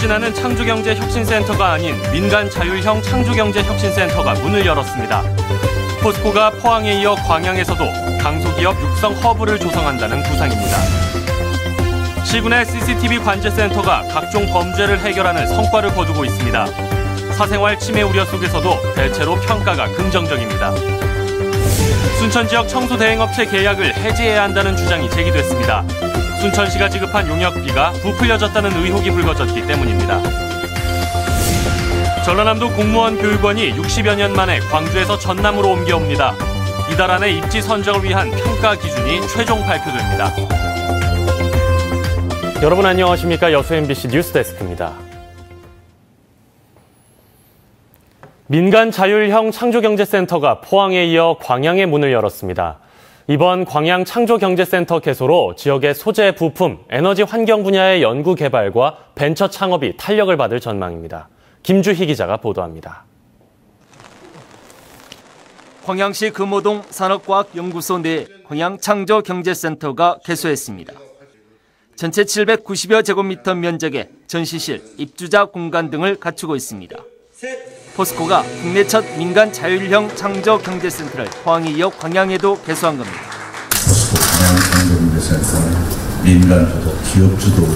추진하는 창조경제혁신센터가 아닌 민간자율형 창조경제혁신센터가 문을 열었습니다. 포스코가 포항에 이어 광양에서도 강소기업 육성 허브를 조성한다는 구상입니다. 시군의 CCTV 관제센터가 각종 범죄를 해결하는 성과를 거두고 있습니다. 사생활 침해 우려 속에서도 대체로 평가가 긍정적입니다. 순천 지역 청소 대행업체 계약을 해지해야 한다는 주장이 제기됐습니다. 순천시가 지급한 용역비가 부풀려졌다는 의혹이 불거졌기 때문입니다. 전라남도 공무원 교육원이 60여 년 만에 광주에서 전남으로 옮겨옵니다. 이달 안에 입지 선정을 위한 평가 기준이 최종 발표됩니다. 여러분 안녕하십니까? 여수 MBC 뉴스데스크입니다. 민간 자율형 창조경제센터가 포항에 이어 광양에 문을 열었습니다. 이번 광양 창조경제센터 개소로 지역의 소재, 부품, 에너지 환경 분야의 연구 개발과 벤처 창업이 탄력을 받을 전망입니다. 김주희 기자가 보도합니다. 광양시 금호동 산업과학연구소 내 광양창조경제센터가 개소했습니다. 전체 790여 제곱미터 면적의 전시실, 입주자 공간 등을 갖추고 있습니다. 포스코가 국내 첫 민간 자율형 창조경제센터를 포항에 이어 광양에도 개소한 겁니다. 포스코 광양창조경제센터는 민간 주도, 기업 주도의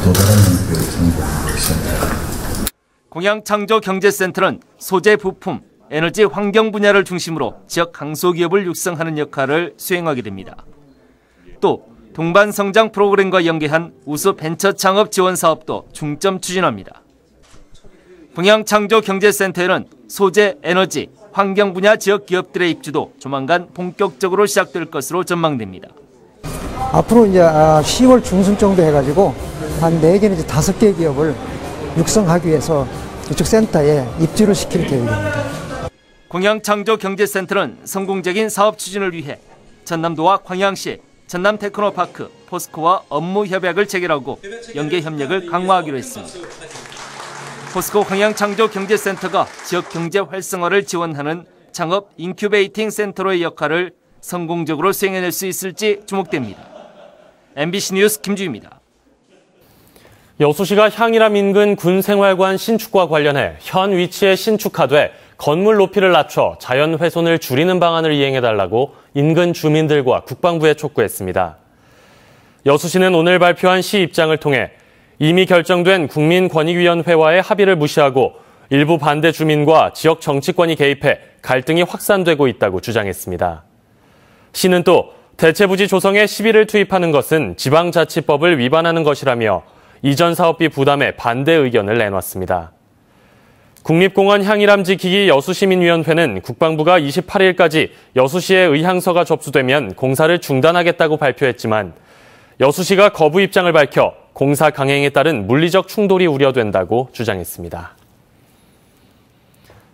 또 다른 형태의 창조경제센터입니다. 광양창조경제센터는 소재, 부품, 에너지, 환경 분야를 중심으로 지역 강소기업을 육성하는 역할을 수행하게 됩니다. 또 동반성장 프로그램과 연계한 우수 벤처 창업 지원 사업도 중점 추진합니다. 광양창조경제센터에는 소재, 에너지, 환경 분야 지역 기업들의 입주도 조만간 본격적으로 시작될 것으로 전망됩니다. 앞으로 이제 10월 중순 정도 해가지고 한 4개에서 5개 기업을 육성하기 위해서 이쪽 센터에 입주를 시킬 계획입니다. 광양창조경제센터는 성공적인 사업 추진을 위해 전남도와 광양시, 전남테크노파크, 포스코와 업무 협약을 체결하고 연계 협력을 강화하기로 했습니다. 포스코 광양창조경제센터가 지역 경제 활성화를 지원하는 창업 인큐베이팅 센터로의 역할을 성공적으로 수행해낼 수 있을지 주목됩니다. MBC 뉴스 김주희입니다. 여수시가 향일암 인근 군생활관 신축과 관련해 현 위치에 신축하되 건물 높이를 낮춰 자연 훼손을 줄이는 방안을 이행해달라고 인근 주민들과 국방부에 촉구했습니다. 여수시는 오늘 발표한 시 입장을 통해 이미 결정된 국민권익위원회와의 합의를 무시하고 일부 반대 주민과 지역 정치권이 개입해 갈등이 확산되고 있다고 주장했습니다. 시는 또 대체부지 조성에 시비를 투입하는 것은 지방자치법을 위반하는 것이라며 이전 사업비 부담에 반대 의견을 내놨습니다. 국립공원 향일암 지키기 여수시민위원회는 국방부가 28일까지 여수시에 의향서가 접수되면 공사를 중단하겠다고 발표했지만 여수시가 거부 입장을 밝혀 공사 강행에 따른 물리적 충돌이 우려된다고 주장했습니다.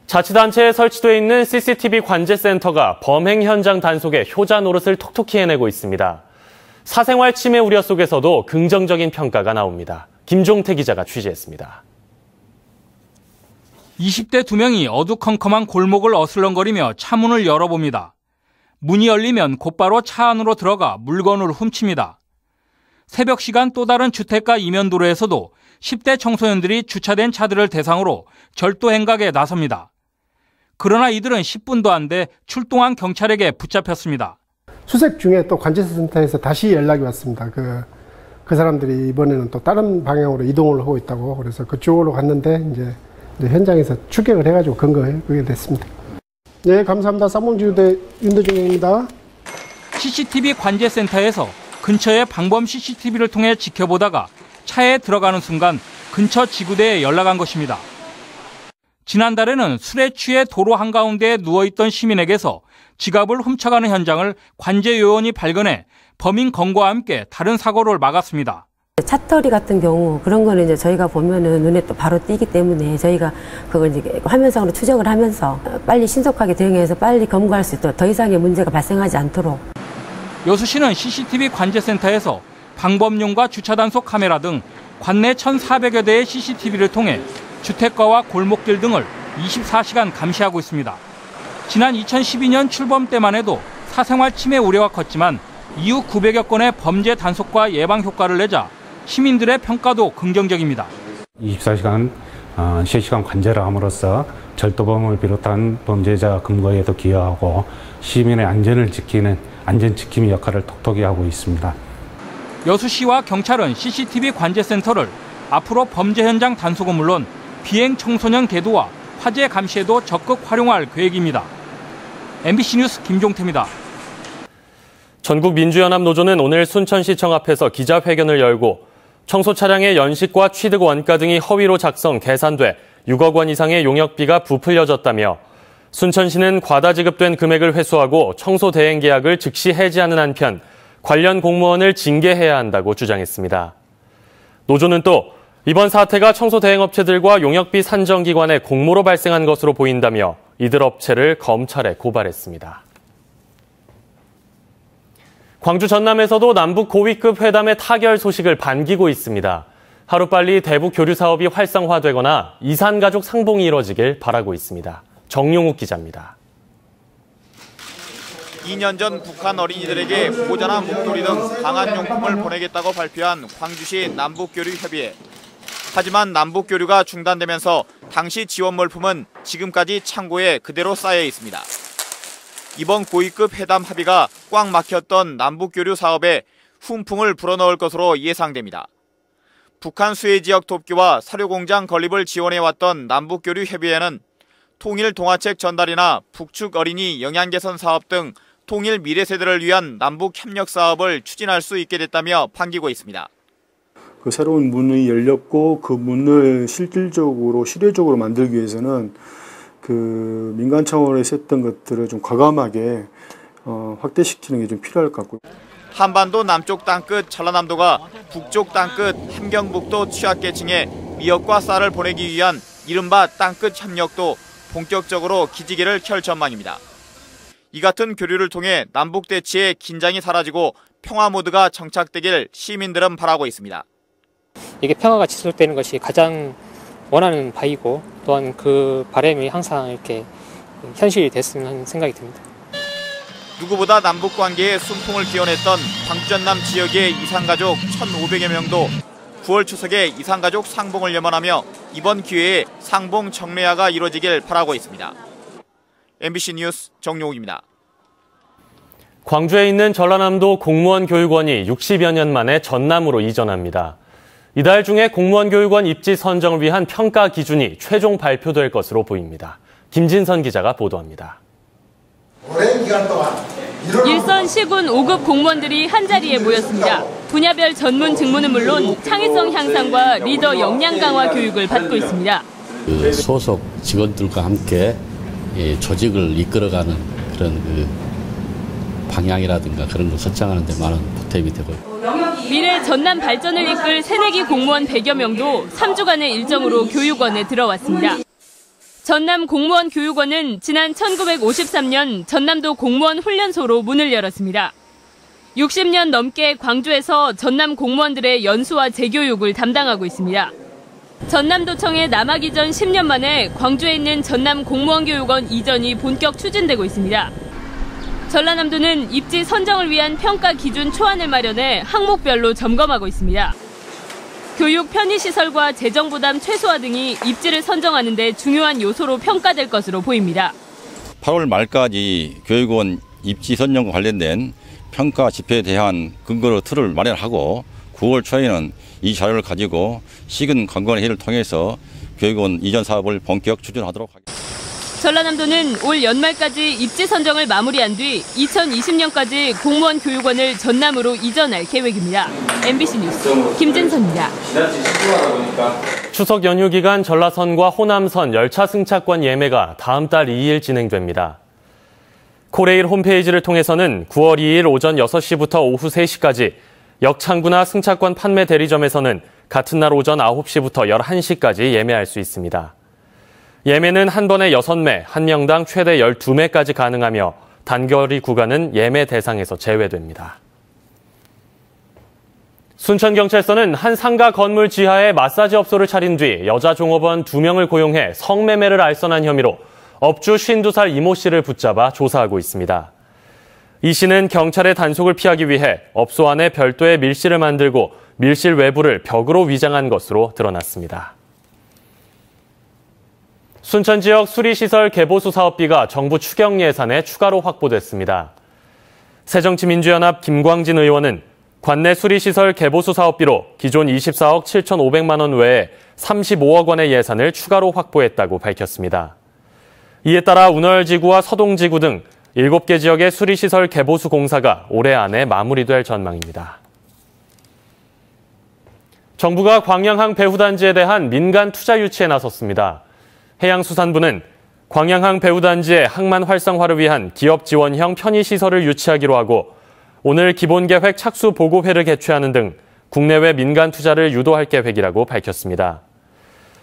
자치단체에 설치되어 있는 CCTV 관제센터가 범행 현장 단속에 효자 노릇을 톡톡히 해내고 있습니다. 사생활 침해 우려 속에서도 긍정적인 평가가 나옵니다. 김종태 기자가 취재했습니다. 20대 2명이 어두컴컴한 골목을 어슬렁거리며 차문을 열어봅니다. 문이 열리면 곧바로 차 안으로 들어가 물건을 훔칩니다. 새벽 시간 또 다른 주택가 이면도로에서도 10대 청소년들이 주차된 차들을 대상으로 절도 행각에 나섭니다. 그러나 이들은 10분도 안 돼 출동한 경찰에게 붙잡혔습니다. 수색 중에 또 관제센터에서 다시 연락이 왔습니다. 그 사람들이 이번에는 또 다른 방향으로 이동을 하고 있다고. 그래서 그쪽으로 갔는데 이제 현장에서 추격을 해가지고 근거하게 됐습니다. 네, 감사합니다. 쌍봉지구대 윤도중입니다. CCTV 관제센터에서 근처의 방범 CCTV를 통해 지켜보다가 차에 들어가는 순간 근처 지구대에 연락한 것입니다. 지난달에는 술에 취해 도로 한가운데에 누워있던 시민에게서 지갑을 훔쳐가는 현장을 관제요원이 발견해 범인 검거와 함께 다른 사고를 막았습니다. 차터리 같은 경우 그런 거는 이제 저희가 보면은 눈에 또 바로 띄기 때문에 저희가 그걸 이제 화면상으로 추적을 하면서 빨리 신속하게 대응해서 빨리 검거할 수 있도록 더 이상의 문제가 발생하지 않도록. 여수시는 CCTV 관제센터에서 방범용과 주차단속 카메라 등 관내 1,400여 대의 CCTV를 통해 주택가와 골목길 등을 24시간 감시하고 있습니다. 지난 2012년 출범 때만 해도 사생활 침해 우려가 컸지만 이후 900여 건의 범죄 단속과 예방 효과를 내자 시민들의 평가도 긍정적입니다. 24시간 실시간 관제를 함으로써 절도범을 비롯한 범죄자 검거에도 기여하고 시민의 안전을 지키는 안전지킴이 역할을 톡톡히 하고 있습니다. 여수시와 경찰은 CCTV 관제센터를 앞으로 범죄 현장 단속은 물론 비행 청소년 계도와 화재 감시에도 적극 활용할 계획입니다. MBC 뉴스 김종태입니다. 전국민주연합노조는 오늘 순천시청 앞에서 기자회견을 열고 청소 차량의 연식과 취득 원가 등이 허위로 작성, 계산돼 6억 원 이상의 용역비가 부풀려졌다며 순천시는 과다 지급된 금액을 회수하고 청소 대행 계약을 즉시 해지하는 한편 관련 공무원을 징계해야 한다고 주장했습니다. 노조는 또 이번 사태가 청소 대행업체들과 용역비 산정기관의 공모로 발생한 것으로 보인다며 이들 업체를 검찰에 고발했습니다. 광주 전남에서도 남북 고위급 회담의 타결 소식을 반기고 있습니다. 하루빨리 대북 교류 사업이 활성화되거나 이산가족 상봉이 이뤄지길 바라고 있습니다. 정용욱 기자입니다. 2년 전 북한 어린이들에게 모자나 목도리 등 방한 용품을 보내겠다고 발표한 광주시 남북교류협의회. 하지만 남북교류가 중단되면서 당시 지원 물품은 지금까지 창고에 그대로 쌓여 있습니다. 이번 고위급 회담 합의가 꽉 막혔던 남북교류 사업에 훈풍을 불어넣을 것으로 예상됩니다. 북한 수해 지역 돕기와 사료공장 건립을 지원해왔던 남북교류협의회는 통일 동화책 전달이나 북측 어린이 영양 개선 사업 등 통일 미래 세대를 위한 남북 협력 사업을 추진할 수 있게 됐다며 반기고 있습니다. 그 새로운 문이 열렸고 그 문을 실질적으로 실효적으로 만들기 위해서는 그 민간 차원에서 했던 것들을 좀 과감하게 확대시키는 게 좀 필요할 것 같고요. 한반도 남쪽 땅끝 전라남도가 북쪽 땅끝 함경북도 취약계층에 미역과 쌀을 보내기 위한 이른바 땅끝 협력도 본격적으로 기지개를 켤 전망입니다. 이 같은 교류를 통해 남북 대치의 긴장이 사라지고 평화 모드가 정착되길 시민들은 바라고 있습니다. 이게 평화가 지속되는 것이 가장 원하는 바이고 또한 그 바람이 항상 이렇게 현실이 됐으면 하는 생각이 듭니다. 누구보다 남북 관계에 순풍을 기원했던 광주 전남 지역의 이산가족 1,500여 명도 9월 추석에 이산가족 상봉을 염원하며 이번 기회에 상봉 정례화가 이루어지길 바라고 있습니다. MBC 뉴스 정용욱입니다. 광주에 있는 전라남도 공무원 교육원이 60여 년 만에 전남으로 이전합니다. 이달 중에 공무원 교육원 입지 선정을 위한 평가 기준이 최종 발표될 것으로 보입니다. 김진선 기자가 보도합니다. 오랜 기간 동안 일선 시군 5급 공무원들이 한자리에 모였습니다. 분야별 전문 직무는 물론 창의성 향상과 리더 역량 강화 교육을 받고 있습니다. 그 소속 직원들과 함께 조직을 이끌어가는 그런 방향이라든가 그런 걸 설정하는 데 많은 보탬이 되고 있습니다. 미래 전남 발전을 이끌 새내기 공무원 100여 명도 3주간의 일정으로 교육원에 들어왔습니다. 전남 공무원 교육원은 지난 1953년 전남도 공무원 훈련소로 문을 열었습니다. 60년 넘게 광주에서 전남 공무원들의 연수와 재교육을 담당하고 있습니다. 전남도청에 남하기 전 10년 만에 광주에 있는 전남 공무원교육원 이전이 본격 추진되고 있습니다. 전라남도는 입지 선정을 위한 평가 기준 초안을 마련해 항목별로 점검하고 있습니다. 교육 편의시설과 재정 부담 최소화 등이 입지를 선정하는 데 중요한 요소로 평가될 것으로 보입니다. 8월 말까지 교육원 입지 선정과 관련된 평가 지표에 대한 근거로 틀을 마련하고 9월 초에는 이 자료를 가지고 시군 관건회의를 통해서 교육원 이전 사업을 본격 추진하도록 하겠습니다. 전라남도는 올 연말까지 입지 선정을 마무리한 뒤 2020년까지 공무원 교육원을 전남으로 이전할 계획입니다. MBC 뉴스 김진선입니다. 추석 연휴 기간 전라선과 호남선 열차 승차권 예매가 다음 달 2일 진행됩니다. 코레일 홈페이지를 통해서는 9월 2일 오전 6시부터 오후 3시까지, 역창구나 승차권 판매 대리점에서는 같은 날 오전 9시부터 11시까지 예매할 수 있습니다. 예매는 한 번에 6매, 한 명당 최대 12매까지 가능하며 단거리 구간은 예매 대상에서 제외됩니다. 순천경찰서는 한 상가 건물 지하에 마사지 업소를 차린 뒤 여자 종업원 2명을 고용해 성매매를 알선한 혐의로 업주 52살 이모 씨를 붙잡아 조사하고 있습니다. 이 씨는 경찰의 단속을 피하기 위해 업소 안에 별도의 밀실을 만들고 밀실 외부를 벽으로 위장한 것으로 드러났습니다. 순천 지역 수리시설 개보수 사업비가 정부 추경 예산에 추가로 확보됐습니다. 새정치민주연합 김광진 의원은 관내 수리시설 개보수 사업비로 기존 24억 7,500만 원 외에 35억 원의 예산을 추가로 확보했다고 밝혔습니다. 이에 따라 운월지구와 서동지구 등 7개 지역의 수리시설 개보수 공사가 올해 안에 마무리될 전망입니다. 정부가 광양항 배후단지에 대한 민간 투자 유치에 나섰습니다. 해양수산부는 광양항 배후단지의 항만 활성화를 위한 기업 지원형 편의시설을 유치하기로 하고 오늘 기본계획 착수 보고회를 개최하는 등 국내외 민간 투자를 유도할 계획이라고 밝혔습니다.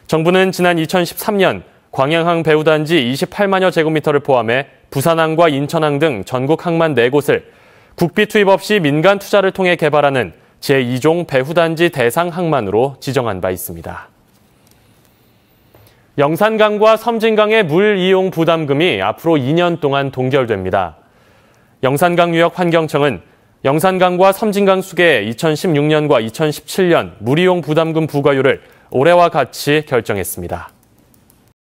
정부는 지난 2013년 광양항 배후단지 28만여 제곱미터를 포함해 부산항과 인천항 등 전국 항만 4곳을 국비 투입 없이 민간 투자를 통해 개발하는 제2종 배후단지 대상 항만으로 지정한 바 있습니다. 영산강과 섬진강의 물 이용 부담금이 앞으로 2년 동안 동결됩니다. 영산강유역환경청은 영산강과 섬진강 수계의 2016년과 2017년 물 이용 부담금 부과율을 올해와 같이 결정했습니다.